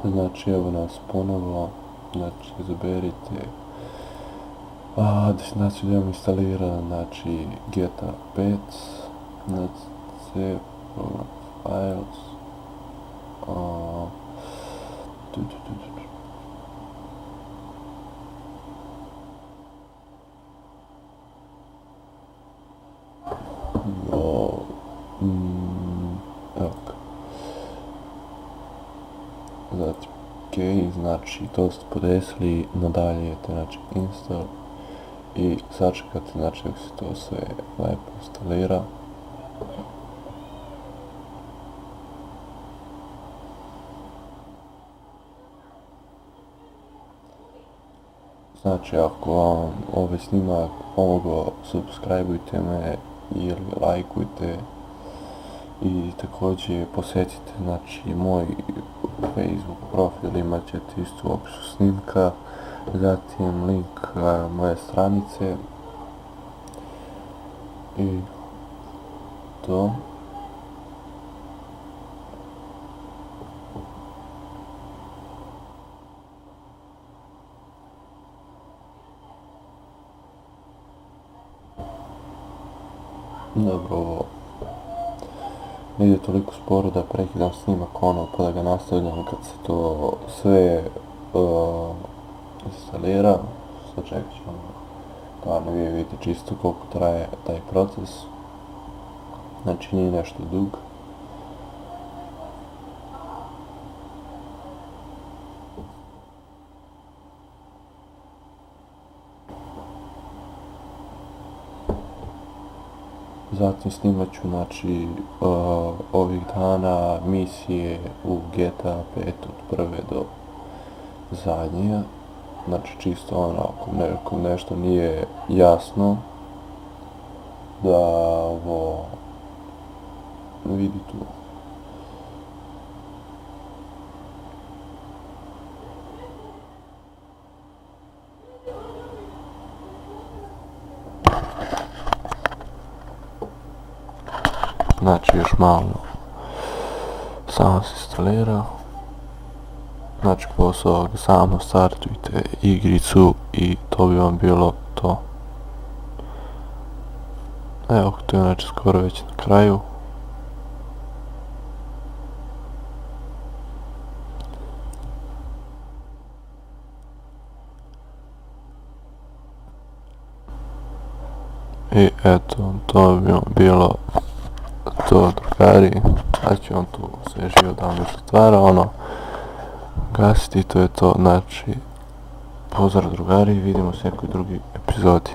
Znači evo nas ponovo, znači izaberite destinaciju da imam instalirana, znači GTA 5, znači C, program files, tu, tu, tu, tu, tu. Evo ga. Zatim ok, znači to ste podesili, nadaljujete, znači install i sačekate, znači dok se to sve lepo instalira. Znači ako vam ovaj snimak pomogao, subscribeujte me ili lajkujte i također posjetite znači moj Facebook profil, imat ćete istu u opisu snimka, zatim link moje stranice i to. Dobro, ovo ne ide toliko sporo da prekidam snimak pa da ga nastavljam kad se to sve instalira. Sačekat ćemo da ne vidite čisto koliko traje taj proces. Znači nije nešto dug. Zatim snimat ću, znači, ovih dana misije u GTA 5 od prve do zadnje. Znači čisto ako nekom nešto nije jasno, da ovo vidi tu. Znači još malo samo se instalira. Znači posao samo startujte igricu i to bi vam bilo to. Evo to je znači skoro već na kraju. I eto, to bi bilo to, drugari. Sad ću vam tu sve živo da vam još stvara, gasiti, to je to, znači pozdrav drugari, vidimo se u nekoj drugi epizodi.